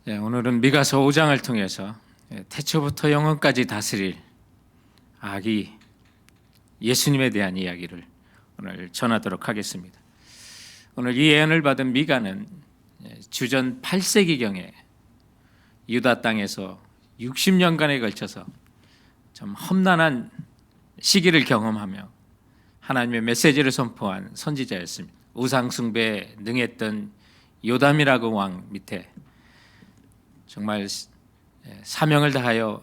네, 오늘은 미가서 5장을 통해서 태초부터 영원까지 다스릴 아기 예수님에 대한 이야기를 오늘 전하도록 하겠습니다. 오늘 이 예언을 받은 미가는 주전 8세기경에 유다 땅에서 60년간에 걸쳐서 좀 험난한 시기를 경험하며 하나님의 메시지를 선포한 선지자였습니다. 우상 숭배에 능했던 요담이라고 왕 밑에 정말 사명을 다하여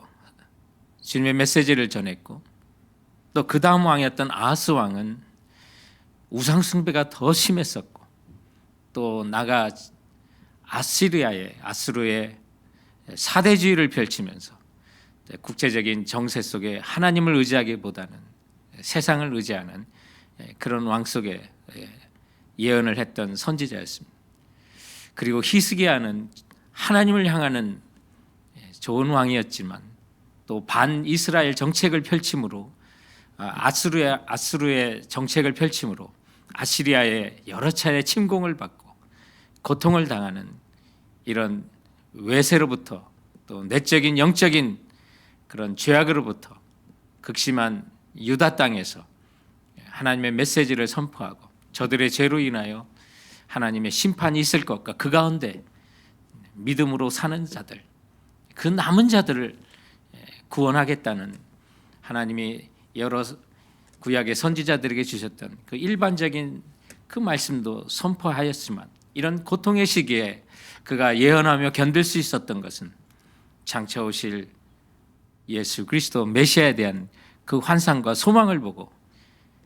주님의 메시지를 전했고, 또 그 다음 왕이었던 아하스 왕은 우상 숭배가 더 심했었고, 또 나가 아수르의 사대주의를 펼치면서 국제적인 정세 속에 하나님을 의지하기보다는 세상을 의지하는 그런 왕 속에 예언을 했던 선지자였습니다. 그리고 히스기야는 하나님을 향하는 좋은 왕이었지만 또 반이스라엘 정책을 펼침으로 아수르의 정책을 펼침으로 아시리아의 여러 차례 침공을 받고 고통을 당하는 이런 외세로부터 또 내적인 영적인 그런 죄악으로부터 극심한 유다 땅에서 하나님의 메시지를 선포하고 저들의 죄로 인하여 하나님의 심판이 있을 것과 그 가운데 믿음으로 사는 자들, 그 남은 자들을 구원하겠다는 하나님이 여러 구약의 선지자들에게 주셨던 그 일반적인 그 말씀도 선포하였지만, 이런 고통의 시기에 그가 예언하며 견딜 수 있었던 것은 장차 오실 예수 그리스도 메시아에 대한 그 환상과 소망을 보고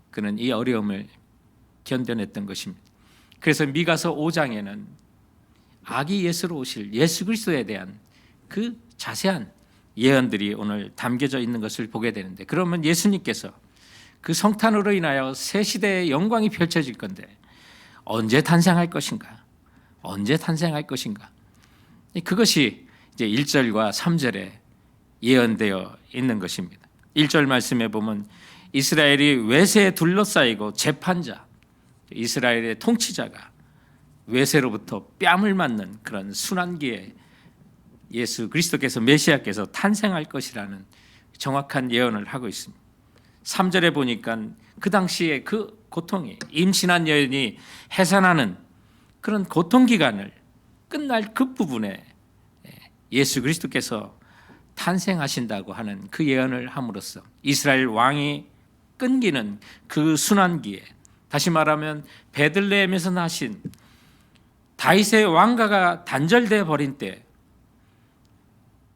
그는 이 어려움을 견뎌냈던 것입니다. 그래서 미가서 5장에는 아기 예수로 오실 예수 그리스도에 대한 그 자세한 예언들이 오늘 담겨져 있는 것을 보게 되는데, 그러면 예수님께서 그 성탄으로 인하여 새 시대의 영광이 펼쳐질 건데 언제 탄생할 것인가? 언제 탄생할 것인가? 그것이 이제 1절과 3절에 예언되어 있는 것입니다. 1절 말씀에 보면 이스라엘이 외세에 둘러싸이고 재판자, 이스라엘의 통치자가 외세로부터 뺨을 맞는 그런 순환기에 예수 그리스도께서 메시아께서 탄생할 것이라는 정확한 예언을 하고 있습니다. 3절에 보니까 그 당시에 그 고통이, 임신한 여인이 해산하는 그런 고통 기간을 끝날 그 부분에 예수 그리스도께서 탄생하신다고 하는 그 예언을 함으로써 이스라엘 왕이 끊기는 그 순환기에, 다시 말하면 베들레헴에서 나신 다윗의 왕가가 단절되어 버린 때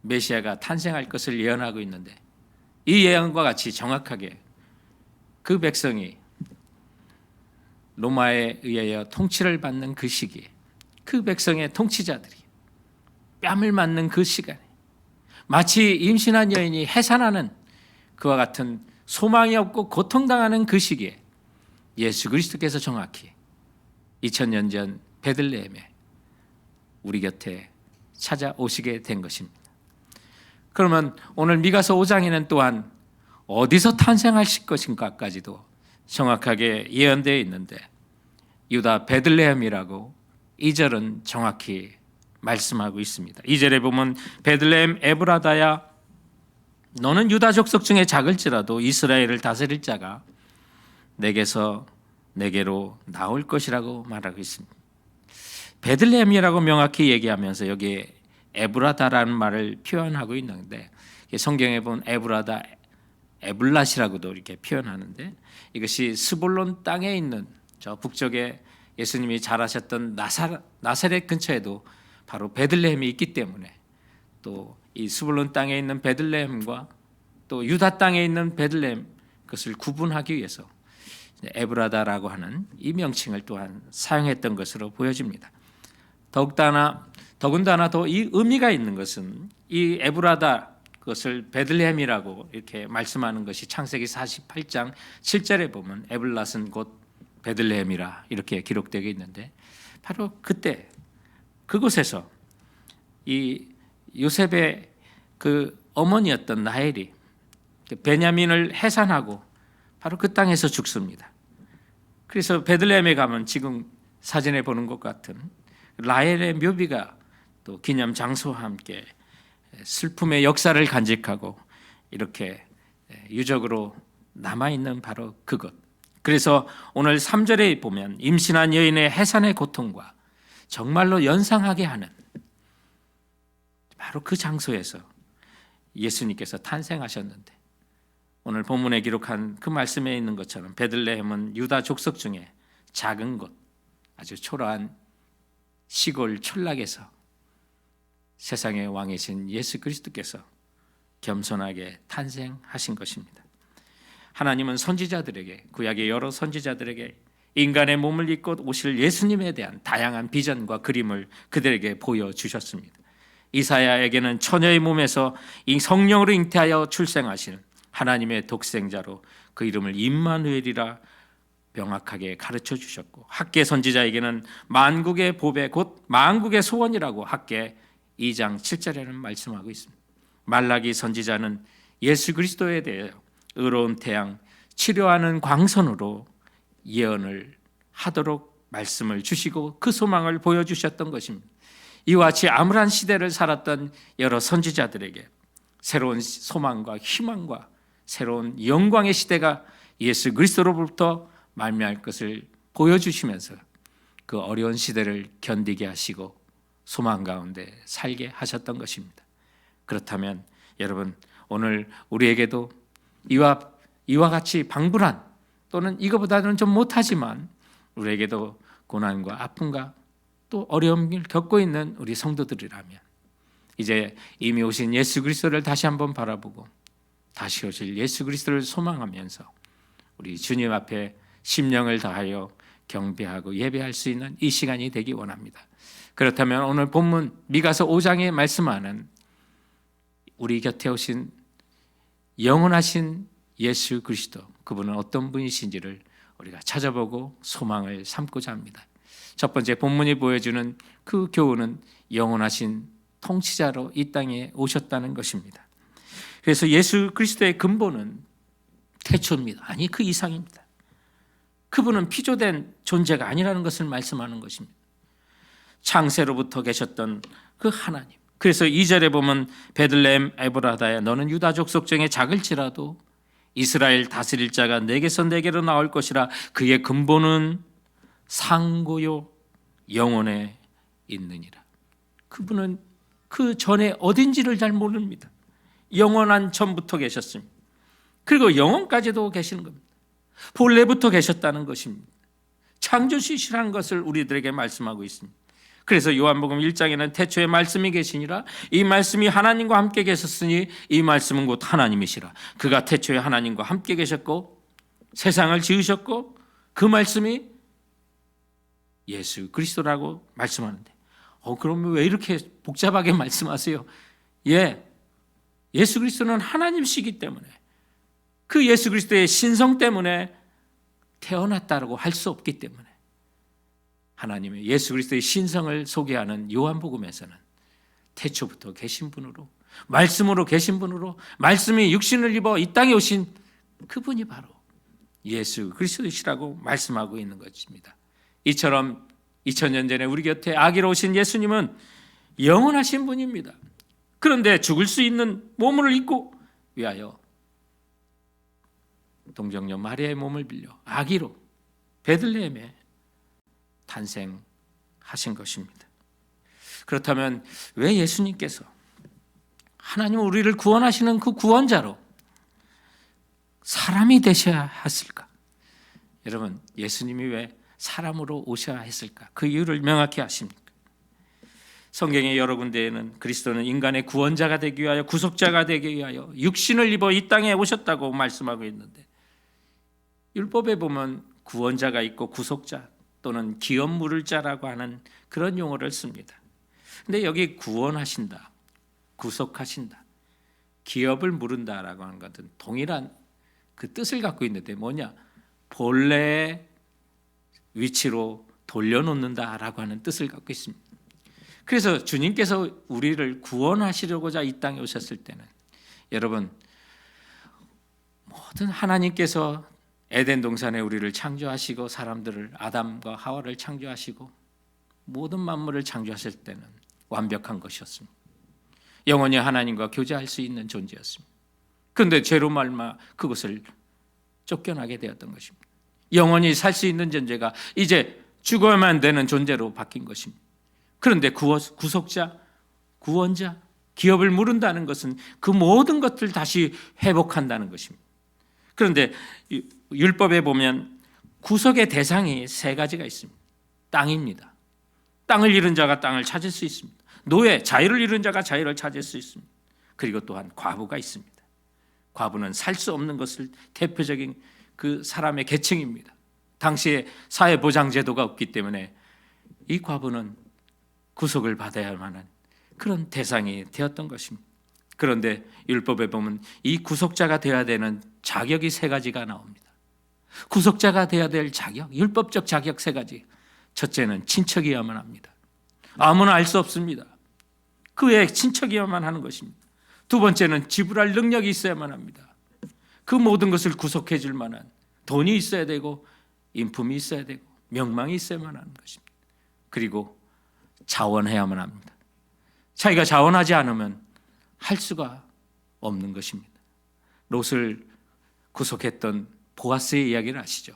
메시아가 탄생할 것을 예언하고 있는데, 이 예언과 같이 정확하게 그 백성이 로마에 의하여 통치를 받는 그 시기에 그 백성의 통치자들이 뺨을 맞는 그 시간에 마치 임신한 여인이 해산하는 그와 같은 소망이 없고 고통당하는 그 시기에 예수 그리스도께서 정확히 2000년 전 베들레헴에 우리 곁에 찾아오시게 된 것입니다. 그러면 오늘 미가서 5장에는 또한 어디서 탄생하실 것인가까지도 정확하게 예언되어 있는데, 유다 베들레헴이라고 2절은 정확히 말씀하고 있습니다. 2절에 보면 베들레헴 에브라다야, 너는 유다 족속 중에 작을지라도 이스라엘을 다스릴 자가 내게서 내게로 나올 것이라고 말하고 있습니다. 베들레헴이라고 명확히 얘기하면서 여기에 에브라다라는 말을 표현하고 있는데, 성경에 보면 에브라다, 에블랏이라고도 이렇게 표현하는데, 이것이 스불론 땅에 있는 저 북쪽에 예수님이 자라셨던 나사렛 근처에도 바로 베들레헴이 있기 때문에, 또 이 스불론 땅에 있는 베들레헴과 또 유다 땅에 있는 베들레헴, 그것을 구분하기 위해서 에브라다라고 하는 이 명칭을 또한 사용했던 것으로 보여집니다. 더군다나 더 이 의미가 있는 것은 이 에브라다, 그것을 베들레헴이라고 이렇게 말씀하는 것이 창세기 48장 7절에 보면 에블랏은 곧 베들레헴이라 이렇게 기록되어 있는데, 바로 그때 그곳에서 이 요셉의 그 어머니였던 라헬이 베냐민을 해산하고 바로 그 땅에서 죽습니다. 그래서 베들레헴에 가면 지금 사진에 보는 것 같은 라헬의 묘비가 또 기념 장소와 함께 슬픔의 역사를 간직하고 이렇게 유적으로 남아있는 바로 그것. 그래서 오늘 3절에 보면 임신한 여인의 해산의 고통과 정말로 연상하게 하는 바로 그 장소에서 예수님께서 탄생하셨는데, 오늘 본문에 기록한 그 말씀에 있는 것처럼 베들레헴은 유다 족속 중에 작은 곳, 아주 초라한 시골 촌락에서 세상의 왕이신 예수 그리스도께서 겸손하게 탄생하신 것입니다. 하나님은 선지자들에게, 구약의 여러 선지자들에게 인간의 몸을 입고 오실 예수님에 대한 다양한 비전과 그림을 그들에게 보여주셨습니다. 이사야에게는 처녀의 몸에서 이 성령으로 잉태하여 출생하시는 하나님의 독생자로 그 이름을 임마누엘이라 명확하게 가르쳐 주셨고, 학개 선지자에게는 만국의 보배 곧 만국의 소원이라고 학개 2장 7절에는 말씀하고 있습니다. 말라기 선지자는 예수 그리스도에 대해 의로운 태양, 치료하는 광선으로 예언을 하도록 말씀을 주시고 그 소망을 보여주셨던 것입니다. 이와 같이 암울한 시대를 살았던 여러 선지자들에게 새로운 소망과 희망과 새로운 영광의 시대가 예수 그리스도로부터 말미암을 것을 보여주시면서 그 어려운 시대를 견디게 하시고 소망 가운데 살게 하셨던 것입니다. 그렇다면 여러분, 오늘 우리에게도 이와 같이 방불한, 또는 이거보다는 좀 못하지만 우리에게도 고난과 아픔과 또 어려움을 겪고 있는 우리 성도들이라면 이제 이미 오신 예수 그리스도를 다시 한번 바라보고 다시 오실 예수 그리스도를 소망하면서 우리 주님 앞에 심령을 다하여 경배하고 예배할 수 있는 이 시간이 되기 원합니다. 그렇다면 오늘 본문 미가서 5장에 말씀하는 우리 곁에 오신 영원하신 예수 그리스도, 그분은 어떤 분이신지를 우리가 찾아보고 소망을 삼고자 합니다. 첫 번째 본문이 보여주는 그 교훈은 영원하신 통치자로 이 땅에 오셨다는 것입니다. 그래서 예수 그리스도의 근본은 태초입니다. 아니, 그 이상입니다. 그분은 피조된 존재가 아니라는 것을 말씀하는 것입니다. 창세로부터 계셨던 그 하나님. 그래서 2절에 보면 베들레헴 에브라다야 너는 유다 족속 중에 작을지라도 이스라엘 다스릴 자가 내게서 내게로 나올 것이라. 그의 근본은 상고요 영원에 있느니라. 그분은 그 전에 어딘지를 잘 모릅니다. 영원한 전부터 계셨습니다. 그리고 영원까지도 계시는 겁니다. 본래부터 계셨다는 것입니다. 창조주시라는 것을 우리들에게 말씀하고 있습니다. 그래서 요한복음 1장에는 태초에 말씀이 계시니라. 이 말씀이 하나님과 함께 계셨으니 이 말씀은 곧 하나님이시라. 그가 태초에 하나님과 함께 계셨고 세상을 지으셨고 그 말씀이 예수 그리스도라고 말씀하는데, 그러면 왜 이렇게 복잡하게 말씀하세요? 예수 그리스도는 하나님이시기 때문에, 그 예수 그리스도의 신성 때문에 태어났다고 할 수 없기 때문에, 하나님의 예수 그리스도의 신성을 소개하는 요한복음에서는 태초부터 계신 분으로, 말씀으로 계신 분으로, 말씀이 육신을 입어 이 땅에 오신 그분이 바로 예수 그리스도시라고 말씀하고 있는 것입니다. 이처럼 2000년 전에 우리 곁에 아기로 오신 예수님은 영원하신 분입니다. 그런데 죽을 수 있는 몸을 입고 위하여 동정녀 마리아의 몸을 빌려 아기로 베들레헴에 탄생하신 것입니다. 그렇다면 왜 예수님께서 하나님 우리를 구원하시는 그 구원자로 사람이 되셔야 했을까? 여러분, 예수님이 왜 사람으로 오셔야 했을까? 그 이유를 명확히 아십니까? 성경의 여러 군데에는 그리스도는 인간의 구원자가 되기 위하여, 구속자가 되기 위하여 육신을 입어 이 땅에 오셨다고 말씀하고 있는데, 율법에 보면 구원자가 있고 구속자 또는 기업 물을 자라고 하는 그런 용어를 씁니다. 근데 여기 구원하신다, 구속하신다, 기업을 물은다라고 하는 것은 동일한 그 뜻을 갖고 있는데 뭐냐? 본래의 위치로 돌려놓는다라고 하는 뜻을 갖고 있습니다. 그래서 주님께서 우리를 구원하시려고자 이 땅에 오셨을 때는, 여러분, 모든 하나님께서 에덴 동산에 우리를 창조하시고 사람들을, 아담과 하와를 창조하시고 모든 만물을 창조하실 때는 완벽한 것이었습니다. 영원히 하나님과 교제할 수 있는 존재였습니다. 그런데 죄로 말미암아 그것을 쫓겨나게 되었던 것입니다. 영원히 살 수 있는 존재가 이제 죽어야만 되는 존재로 바뀐 것입니다. 그런데 구속자, 구원자, 기업을 물은다는 것은 그 모든 것을 다시 회복한다는 것입니다. 그런데 율법에 보면 구속의 대상이 세 가지가 있습니다. 땅입니다. 땅을 잃은 자가 땅을 찾을 수 있습니다. 노예, 자유를 잃은 자가 자유를 찾을 수 있습니다. 그리고 또한 과부가 있습니다. 과부는 살 수 없는 것을 대표적인 그 사람의 계층입니다. 당시에 사회보장제도가 없기 때문에 이 과부는 구속을 받아야만 한 그런 대상이 되었던 것입니다. 그런데 율법에 보면 이 구속자가 되어야 되는 자격이 세 가지가 나옵니다. 구속자가 되어야 될 자격, 율법적 자격 세 가지. 첫째는 친척이어야만 합니다. 아무나 알 수 없습니다. 그의 친척이어야만 하는 것입니다. 두 번째는 지불할 능력이 있어야만 합니다. 그 모든 것을 구속해 줄 만한 돈이 있어야 되고 인품이 있어야 되고 명망이 있어야만 하는 것입니다. 그리고 자원해야만 합니다. 자기가 자원하지 않으면 할 수가 없는 것입니다. 롯을 구속했던 보아스의 이야기를 아시죠?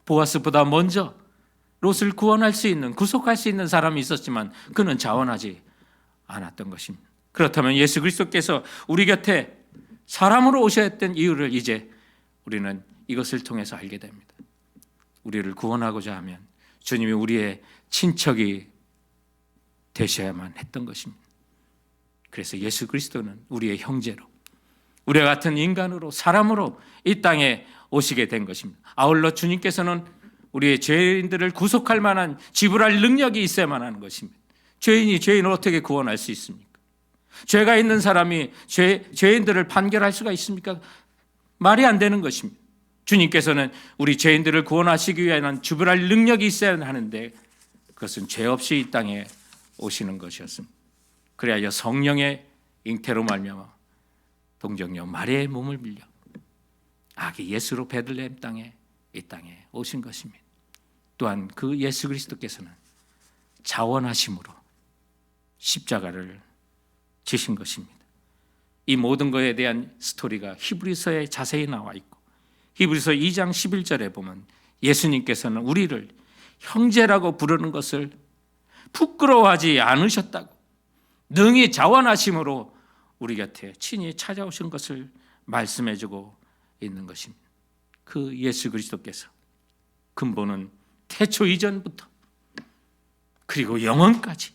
보아스보다 먼저 롯을 구원할 수 있는, 구속할 수 있는 사람이 있었지만 그는 자원하지 않았던 것입니다. 그렇다면 예수 그리스도께서 우리 곁에 사람으로 오셔야 했던 이유를 이제 우리는 이것을 통해서 알게 됩니다. 우리를 구원하고자 하면 주님이 우리의 친척이 되셔야만 했던 것입니다. 그래서 예수 그리스도는 우리의 형제로, 우리와 같은 인간으로, 사람으로 이 땅에 오시게 된 것입니다. 아울러 주님께서는 우리의 죄인들을 구속할 만한, 지불할 능력이 있어야만 하는 것입니다. 죄인이 죄인을 어떻게 구원할 수 있습니까? 죄가 있는 사람이 죄인들을 판결할 수가 있습니까? 말이 안 되는 것입니다. 주님께서는 우리 죄인들을 구원하시기 위한 지불할 능력이 있어야 하는데 그것은 죄 없이 이 땅에 오시는 것이었습니다. 그래야 성령의 잉태로 말미암아 동정녀 마리아의 몸을 빌려 아기 예수로 베들레헴 땅에 이 땅에 오신 것입니다. 또한 그 예수 그리스도께서는 자원하심으로 십자가를 지신 것입니다. 이 모든 것에 대한 스토리가 히브리서에 자세히 나와 있고 히브리서 2장 11절에 보면 예수님께서는 우리를 형제라고 부르는 것을 부끄러워하지 않으셨다고, 능히 자원하심으로 우리 곁에 친히 찾아오신 것을 말씀해주고 있는 것입니다. 그 예수 그리스도께서 근본은 태초 이전부터 그리고 영원까지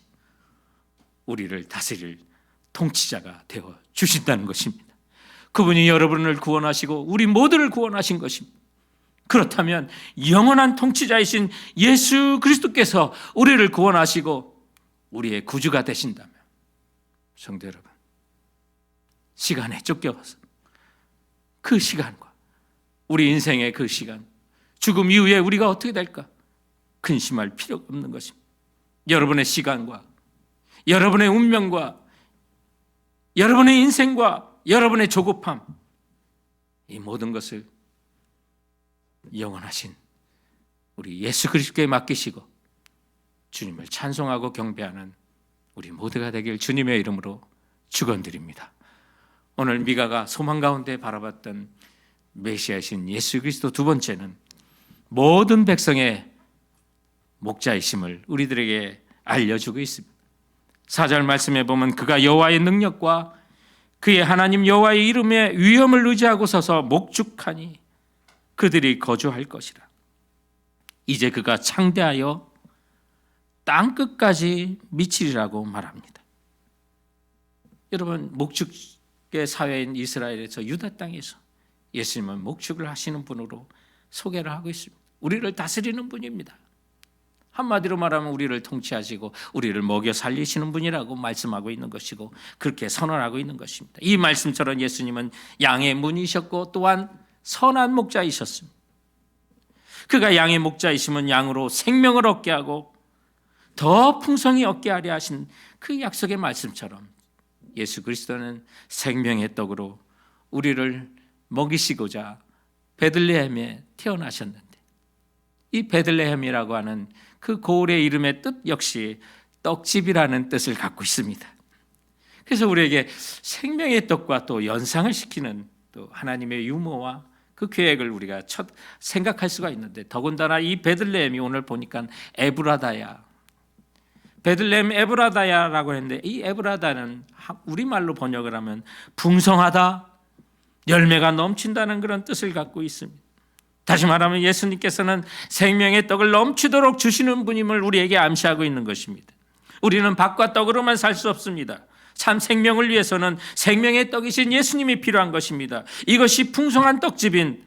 우리를 다스릴 통치자가 되어 주신다는 것입니다. 그분이 여러분을 구원하시고 우리 모두를 구원하신 것입니다. 그렇다면 영원한 통치자이신 예수 그리스도께서 우리를 구원하시고 우리의 구주가 되신다면, 성도 여러분, 시간에 쫓겨서 그 시간과 우리 인생의 그 시간, 죽음 이후에 우리가 어떻게 될까 근심할 필요가 없는 것입니다. 여러분의 시간과 여러분의 운명과 여러분의 인생과 여러분의 조급함, 이 모든 것을 영원하신 우리 예수 그리스도께 맡기시고 주님을 찬송하고 경배하는 우리 모두가 되길 주님의 이름으로 축원드립니다. 오늘 미가가 소망 가운데 바라봤던 메시아이신 예수 그리스도 두 번째는 모든 백성의 목자이심을 우리들에게 알려주고 있습니다. 4절 말씀에 보면 그가 여호와의 능력과 그의 하나님 여호와의 이름의 위엄을 의지하고 서서 목축하니 그들이 거주할 것이라. 이제 그가 창대하여 땅끝까지 미치리라고 말합니다. 여러분, 목축의 사회인 이스라엘에서 유다 땅에서 예수님은 목축을 하시는 분으로 소개를 하고 있습니다. 우리를 다스리는 분입니다. 한마디로 말하면 우리를 통치하시고 우리를 먹여 살리시는 분이라고 말씀하고 있는 것이고 그렇게 선언하고 있는 것입니다. 이 말씀처럼 예수님은 양의 문이셨고 또한 선한 목자이셨습니다. 그가 양의 목자이시면 양으로 생명을 얻게 하고 더 풍성히 얻게 하려 하신 그 약속의 말씀처럼 예수 그리스도는 생명의 떡으로 우리를 먹이시고자 베들레헴에 태어나셨는데, 이 베들레헴이라고 하는 그 고을의 이름의 뜻 역시 떡집이라는 뜻을 갖고 있습니다. 그래서 우리에게 생명의 떡과 또 연상을 시키는 또 하나님의 유머와 그 계획을 우리가 생각할 수가 있는데, 더군다나 이 베들레헴이 오늘 보니까 에브라다야, 베들레헴 에브라다야라고 했는데, 이 에브라다는 우리말로 번역을 하면 풍성하다, 열매가 넘친다는 그런 뜻을 갖고 있습니다. 다시 말하면 예수님께서는 생명의 떡을 넘치도록 주시는 분임을 우리에게 암시하고 있는 것입니다. 우리는 밥과 떡으로만 살 수 없습니다. 참 생명을 위해서는 생명의 떡이신 예수님이 필요한 것입니다. 이것이 풍성한 떡집인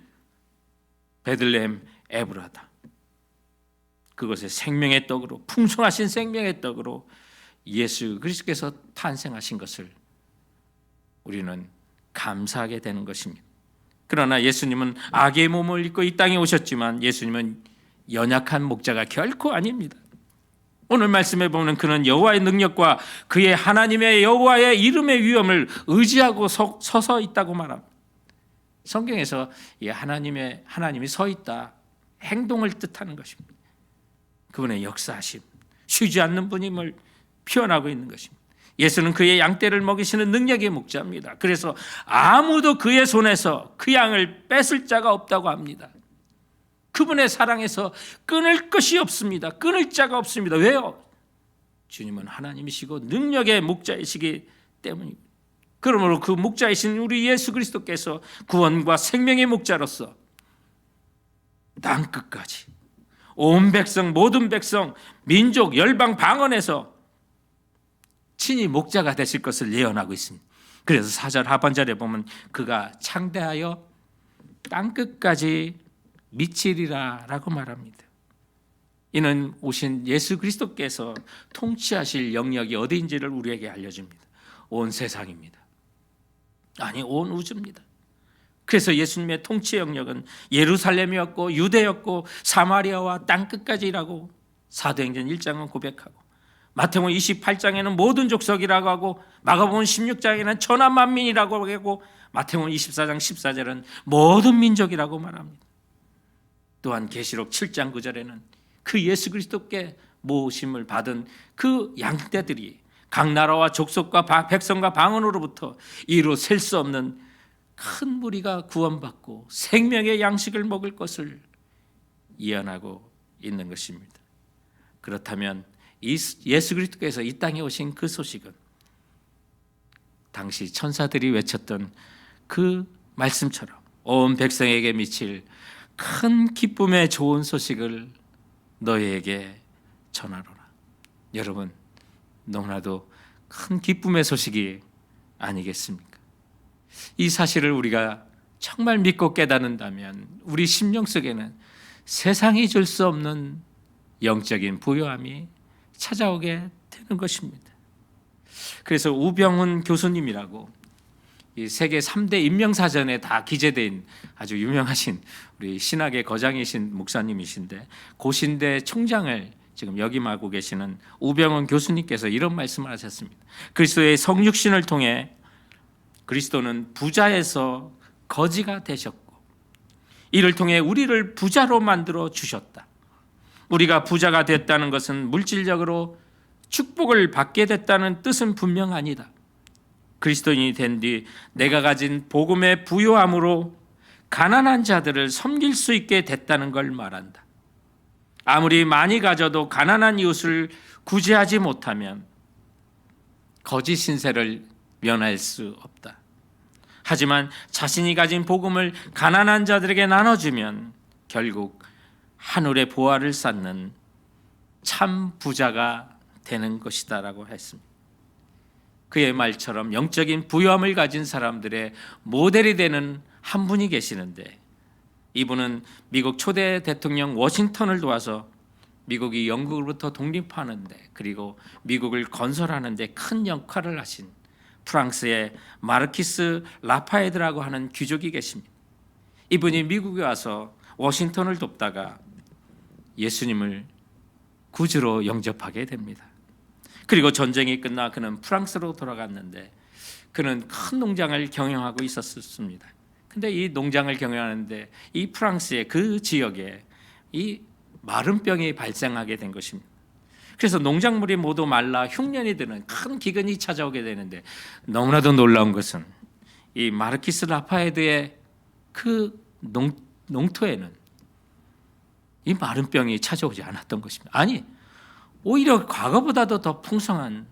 베들레헴 에브라다, 그것의 생명의 떡으로, 풍성하신 생명의 떡으로 예수 그리스도께서 탄생하신 것을 우리는 감사하게 되는 것입니다. 그러나 예수님은 악의 몸을 입고 이 땅에 오셨지만 예수님은 연약한 목자가 결코 아닙니다. 오늘 말씀에 보면 그는 여호와의 능력과 그의 하나님의 여호와의 이름의 위엄을 의지하고 서서 있다고 말합니다. 성경에서 하나님이 서 있다, 행동을 뜻하는 것입니다. 그분의 역사하심, 쉬지 않는 분임을 표현하고 있는 것입니다. 예수는 그의 양떼를 먹이시는 능력의 목자입니다. 그래서 아무도 그의 손에서 그 양을 뺏을 자가 없다고 합니다. 그분의 사랑에서 끊을 것이 없습니다. 끊을 자가 없습니다. 왜요? 주님은 하나님이시고 능력의 목자이시기 때문입니다. 그러므로 그 목자이신 우리 예수 그리스도께서 구원과 생명의 목자로서 땅 끝까지 온 백성, 모든 백성, 민족, 열방, 방언에서 친히 목자가 되실 것을 예언하고 있습니다. 그래서 4절 하반절에 보면 그가 창대하여 땅 끝까지 미치리라 라고 말합니다. 이는 오신 예수 그리스도께서 통치하실 영역이 어디인지를 우리에게 알려줍니다. 온 세상입니다. 아니, 온 우주입니다. 그래서 예수님의 통치 영역은 예루살렘이었고 유대였고 사마리아와 땅 끝까지라고 사도행전 1장은 고백하고, 마태복음 28장에는 모든 족속이라고 하고, 마가복음 16장에는 천하 만민이라고 하고, 마태복음 24장 14절은 모든 민족이라고 말합니다. 또한 계시록 7장 9절에는 그 예수 그리스도께 모심을 받은 그 양떼들이 각 나라와 족속과 백성과 방언으로부터 이루 셀 수 없는 큰 무리가 구원받고 생명의 양식을 먹을 것을 예언하고 있는 것입니다. 그렇다면 예수 그리스도께서 이 땅에 오신 그 소식은 당시 천사들이 외쳤던 그 말씀처럼 온 백성에게 미칠 큰 기쁨의 좋은 소식을 너희에게 전하노라. 여러분, 너무나도 큰 기쁨의 소식이 아니겠습니까? 이 사실을 우리가 정말 믿고 깨닫는다면 우리 심령 속에는 세상이 줄 수 없는 영적인 부요함이 찾아오게 되는 것입니다. 그래서 우병훈 교수님이라고 이 세계 3대 인명사전에 다 기재된 아주 유명하신 우리 신학의 거장이신 목사님이신데, 고신대 총장을 지금 역임하고 계시는 우병훈 교수님께서 이런 말씀을 하셨습니다. 그리스도의 성육신을 통해 그리스도는 부자에서 거지가 되셨고 이를 통해 우리를 부자로 만들어 주셨다. 우리가 부자가 됐다는 것은 물질적으로 축복을 받게 됐다는 뜻은 분명 아니다. 그리스도인이 된 뒤 내가 가진 복음의 부요함으로 가난한 자들을 섬길 수 있게 됐다는 걸 말한다. 아무리 많이 가져도 가난한 이웃을 구제하지 못하면 거짓 신세를 면할 수 없다. 하지만 자신이 가진 복음을 가난한 자들에게 나눠주면 결국 하늘의 보화를 쌓는 참 부자가 되는 것이다 라고 했습니다. 그의 말처럼 영적인 부요함을 가진 사람들의 모델이 되는 한 분이 계시는데, 이분은 미국 초대 대통령 워싱턴을 도와서 미국이 영국으로부터 독립하는데, 그리고 미국을 건설하는 데 큰 역할을 하신 프랑스의 마르키스 라파에드라고 하는 귀족이 계십니다. 이분이 미국에 와서 워싱턴을 돕다가 예수님을 구주로 영접하게 됩니다. 그리고 전쟁이 끝나 그는 프랑스로 돌아갔는데, 그는 큰 농장을 경영하고 있었습니다. 근데 이 농장을 경영하는데 이 프랑스의 그 지역에 이 마른병이 발생하게 된 것입니다. 그래서 농작물이 모두 말라 흉년이 드는 큰 기근이 찾아오게 되는데, 너무나도 놀라운 것은 이 마르키스 라파에드의 그 농토에는 이 마른 병이 찾아오지 않았던 것입니다. 아니, 오히려 과거보다도 더 풍성한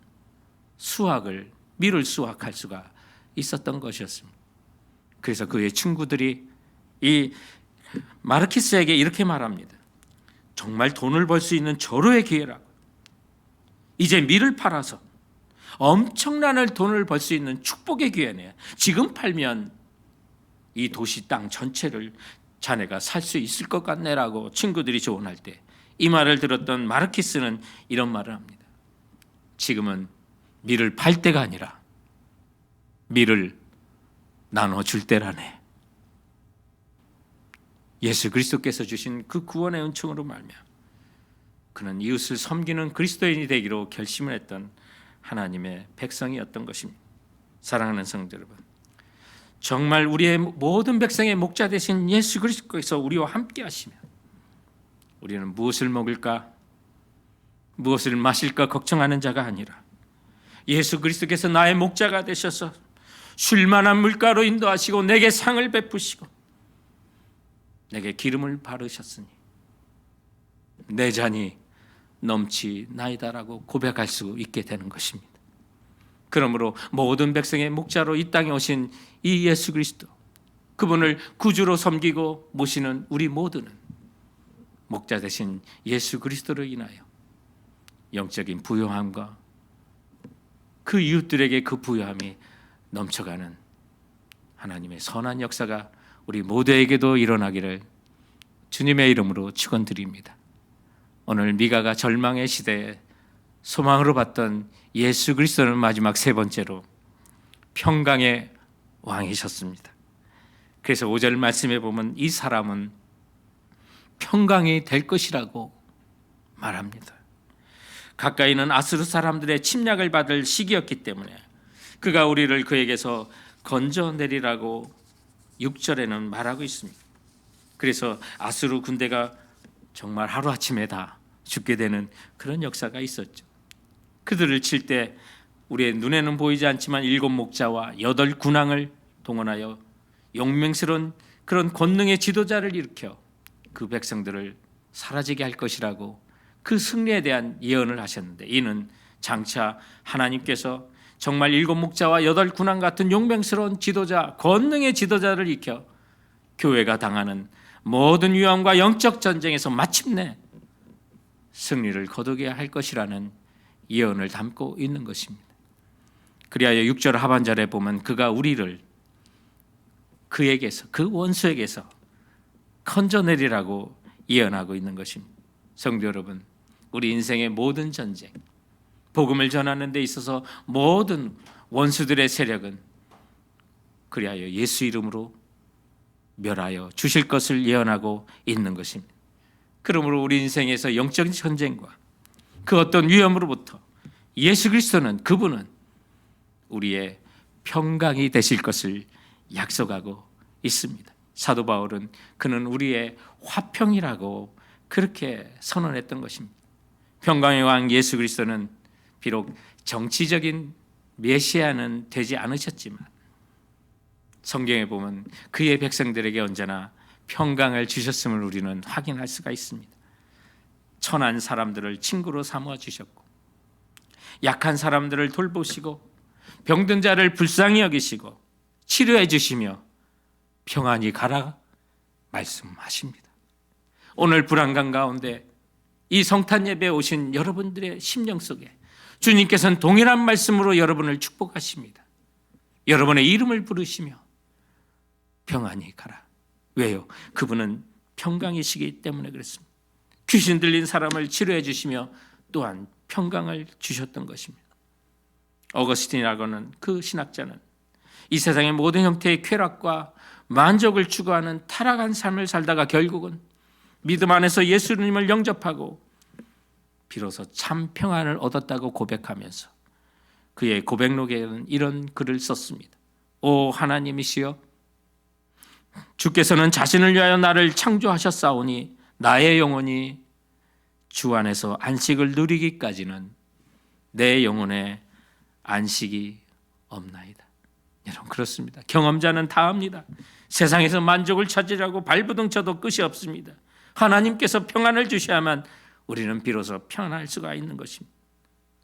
밀을 수확할 수가 있었던 것이었습니다. 그래서 그의 친구들이 이 마르키스에게 이렇게 말합니다. 정말 돈을 벌 수 있는 절호의 기회라고. 이제 밀을 팔아서 엄청난 돈을 벌 수 있는 축복의 기회네. 지금 팔면 이 도시 땅 전체를 자네가 살 수 있을 것 같네라고 친구들이 조언할 때, 이 말을 들었던 마르키스는 이런 말을 합니다. 지금은 밀을 팔 때가 아니라 밀을 나눠줄 때라네. 예수 그리스도께서 주신 그 구원의 은총으로 말미암아 그는 이웃을 섬기는 그리스도인이 되기로 결심을 했던 하나님의 백성이었던 것입니다. 사랑하는 성도 여러분, 정말 우리의 모든 백성의 목자 되신 예수 그리스도께서 우리와 함께 하시면 우리는 무엇을 먹을까, 무엇을 마실까 걱정하는 자가 아니라 예수 그리스도께서 나의 목자가 되셔서 쉴만한 물가로 인도하시고 내게 상을 베푸시고 내게 기름을 바르셨으니 내 잔이 넘치나이다라고 고백할 수 있게 되는 것입니다. 그러므로 모든 백성의 목자로 이 땅에 오신 이 예수 그리스도, 그분을 구주로 섬기고 모시는 우리 모두는 목자 되신 예수 그리스도로 인하여 영적인 부요함과 그 이웃들에게 그 부요함이 넘쳐가는 하나님의 선한 역사가 우리 모두에게도 일어나기를 주님의 이름으로 축원드립니다. 오늘 미가가 절망의 시대에 소망으로 봤던 예수 그리스도는 마지막 세 번째로 평강의 왕이셨습니다. 그래서 5절 말씀에 보면 이 사람은 평강이 될 것이라고 말합니다. 가까이는 아수르 사람들의 침략을 받을 시기였기 때문에 그가 우리를 그에게서 건져내리라고 6절에는 말하고 있습니다. 그래서 아수르 군대가 정말 하루아침에 다 죽게 되는 그런 역사가 있었죠. 그들을 칠 때 우리의 눈에는 보이지 않지만 7 목자와 8 군왕을 동원하여 용맹스러운 그런 권능의 지도자를 일으켜 그 백성들을 사라지게 할 것이라고 그 승리에 대한 예언을 하셨는데, 이는 장차 하나님께서 정말 7 목자와 8 군왕 같은 용맹스러운 지도자, 권능의 지도자를 일으켜 교회가 당하는 모든 위험과 영적 전쟁에서 마침내 승리를 거두게 할 것이라는 예언을 담고 있는 것입니다. 그리하여 6절 하반절에 보면 그가 우리를 그에게서, 그 원수에게서 건져내리라고 예언하고 있는 것입니다. 성도 여러분, 우리 인생의 모든 전쟁, 복음을 전하는 데 있어서 모든 원수들의 세력은 그리하여 예수 이름으로 멸하여 주실 것을 예언하고 있는 것입니다. 그러므로 우리 인생에서 영적인 전쟁과 그 어떤 위험으로부터 예수 그리스도는, 그분은 우리의 평강이 되실 것을 약속하고 있습니다. 사도 바울은 그는 우리의 화평이라고 그렇게 선언했던 것입니다. 평강의 왕 예수 그리스도는 비록 정치적인 메시아는 되지 않으셨지만 성경에 보면 그의 백성들에게 언제나 평강을 주셨음을 우리는 확인할 수가 있습니다. 천한 사람들을 친구로 삼아 주셨고, 약한 사람들을 돌보시고, 병든 자를 불쌍히 여기시고 치료해 주시며 평안히 가라 말씀하십니다. 오늘 불안감 가운데 이 성탄 예배에 오신 여러분들의 심령 속에 주님께서는 동일한 말씀으로 여러분을 축복하십니다. 여러분의 이름을 부르시며 평안히 가라. 왜요? 그분은 평강이시기 때문에 그렇습니다. 귀신 들린 사람을 치료해 주시며 또한 평강을 주셨던 것입니다. 어거스틴이라고는 그 신학자는 이 세상의 모든 형태의 쾌락과 만족을 추구하는 타락한 삶을 살다가 결국은 믿음 안에서 예수님을 영접하고 비로소 참 평안을 얻었다고 고백하면서 그의 고백록에는 이런 글을 썼습니다. 오 하나님이시여, 주께서는 자신을 위하여 나를 창조하셨사오니 나의 영혼이 주 안에서 안식을 누리기까지는 내 영혼에 안식이 없나이다. 여러분, 그렇습니다. 경험자는 다 압니다. 세상에서 만족을 찾으려고 발버둥 쳐도 끝이 없습니다. 하나님께서 평안을 주셔야만 우리는 비로소 평안할 수가 있는 것입니다.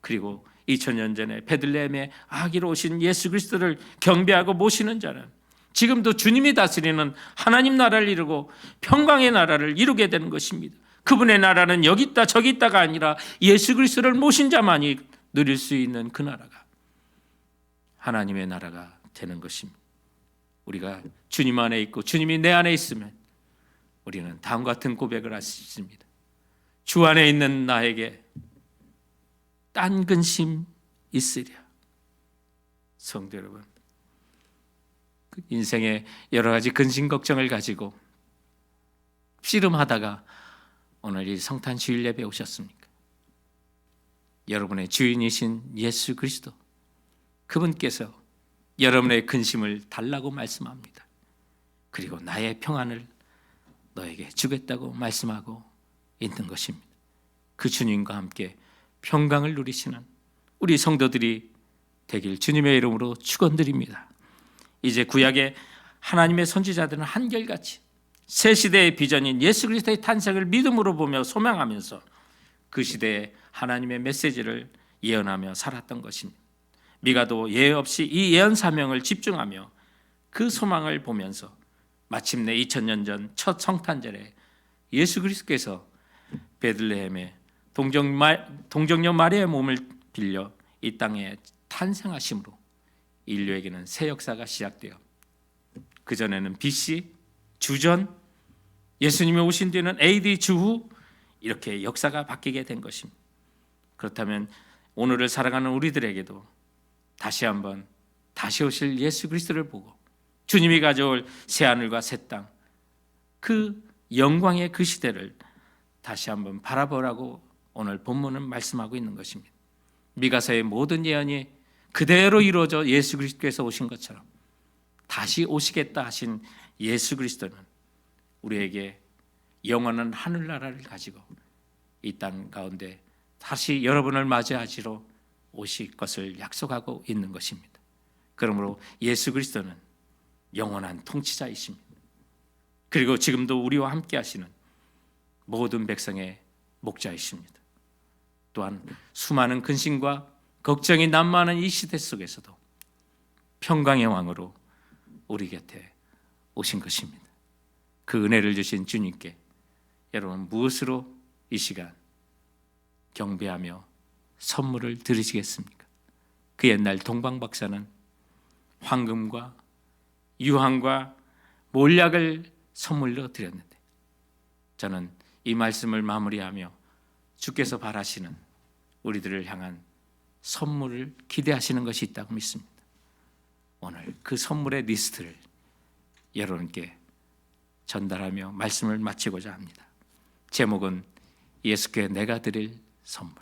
그리고 2000년 전에 베들레헴에 아기로 오신 예수 그리스도를 경배하고 모시는 자는 지금도 주님이 다스리는 하나님 나라를 이루고 평강의 나라를 이루게 되는 것입니다. 그분의 나라는 여기 있다 저기 있다가 아니라 예수 그리스도를 모신 자만이 누릴 수 있는 그 나라가 하나님의 나라가 되는 것입니다. 우리가 주님 안에 있고 주님이 내 안에 있으면 우리는 다음과 같은 고백을 할 수 있습니다. 주 안에 있는 나에게 딴 근심 있으랴. 성도 여러분, 인생에 여러 가지 근심 걱정을 가지고 씨름하다가 오늘 이 성탄 주일 예배에 오셨습니까? 여러분의 주인이신 예수 그리스도, 그분께서 여러분의 근심을 달라고 말씀합니다. 그리고 나의 평안을 너에게 주겠다고 말씀하고 있는 것입니다. 그 주님과 함께 평강을 누리시는 우리 성도들이 되길 주님의 이름으로 축원드립니다. 이제 구약의 하나님의 선지자들은 한결같이 새 시대의 비전인 예수 그리스도의 탄생을 믿음으로 보며 소망하면서 그 시대에 하나님의 메시지를 예언하며 살았던 것입니다. 미가도 예외 없이 이 예언 사명을 집중하며 그 소망을 보면서 마침내 2000년 전 첫 성탄절에 예수 그리스도께서 베들레헴에 동정녀 마리아의 몸을 빌려 이 땅에 탄생하심으로 인류에게는 새 역사가 시작되어 그전에는 BC, 주전, 예수님이 오신 뒤에는 AD 주후 이렇게 역사가 바뀌게 된 것입니다. 그렇다면 오늘을 살아가는 우리들에게도 다시 한번 다시 오실 예수 그리스도를 보고 주님이 가져올 새하늘과 새 땅, 그 영광의 그 시대를 다시 한번 바라보라고 오늘 본문은 말씀하고 있는 것입니다. 미가서의 모든 예언이 그대로 이루어져 예수 그리스도께서 오신 것처럼 다시 오시겠다 하신 예수 그리스도는 우리에게 영원한 하늘나라를 가지고 이 땅 가운데 다시 여러분을 맞이하시러 오실 것을 약속하고 있는 것입니다. 그러므로 예수 그리스도는 영원한 통치자이십니다. 그리고 지금도 우리와 함께 하시는 모든 백성의 목자이십니다. 또한 수많은 근심과 걱정이 난무하는 이 시대 속에서도 평강의 왕으로 우리 곁에 오신 것입니다. 그 은혜를 주신 주님께 여러분 무엇으로 이 시간 경배하며 선물을 드리시겠습니까? 그 옛날 동방 박사는 황금과 유황과 몰약을 선물로 드렸는데 저는 이 말씀을 마무리하며 주께서 바라시는 우리들을 향한 선물을 기대하시는 것이 있다고 믿습니다. 오늘 그 선물의 리스트를 여러분께 전달하며 말씀을 마치고자 합니다. 제목은 예수께 내가 드릴 선물.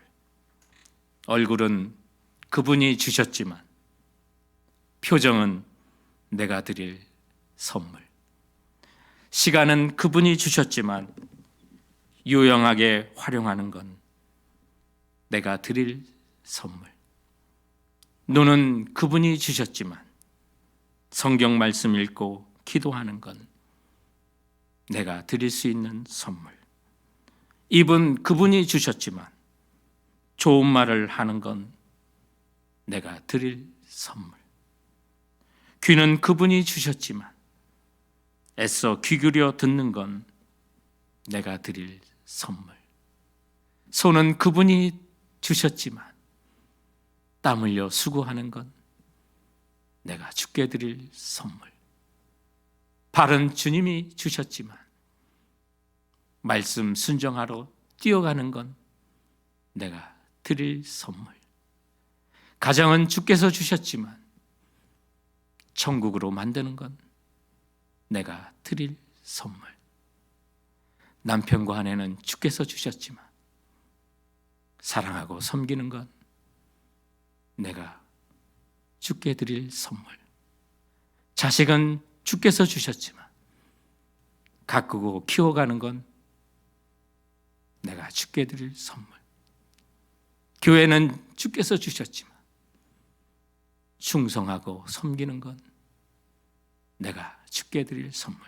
얼굴은 그분이 주셨지만 표정은 내가 드릴 선물. 시간은 그분이 주셨지만 유용하게 활용하는 건 내가 드릴 선물. 눈은 그분이 주셨지만 성경 말씀 읽고 기도하는 건 내가 드릴 수 있는 선물. 입은 그분이 주셨지만 좋은 말을 하는 건 내가 드릴 선물. 귀는 그분이 주셨지만 애써 귀 기울여 듣는 건 내가 드릴 선물. 손은 그분이 주셨지만 땀 흘려 수고하는 건 내가 주께 드릴 선물. 발은 주님이 주셨지만 말씀 순종하러 뛰어가는 건 내가 드릴 선물. 가정은 주께서 주셨지만 천국으로 만드는 건 내가 드릴 선물. 남편과 아내는 주께서 주셨지만 사랑하고 섬기는 건 내가 주께 드릴 선물. 자식은 주께서 주셨지만 가꾸고 키워가는 건 내가 주께 드릴 선물. 교회는 주께서 주셨지만 충성하고 섬기는 건 내가 주께 드릴 선물.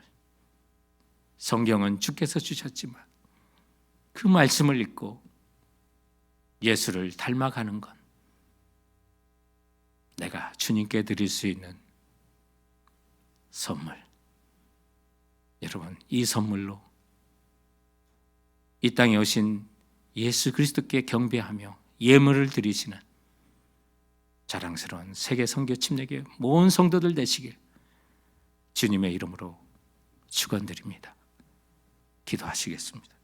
성경은 주께서 주셨지만 그 말씀을 읽고 예수를 닮아가는 건 내가 주님께 드릴 수 있는 선물. 여러분, 이 선물로 이 땅에 오신 예수 그리스도께 경배하며 예물을 드리시는 자랑스러운 세계 선교 침례교회 모든 성도들 되시길 주님의 이름으로 축원드립니다. 기도하시겠습니다.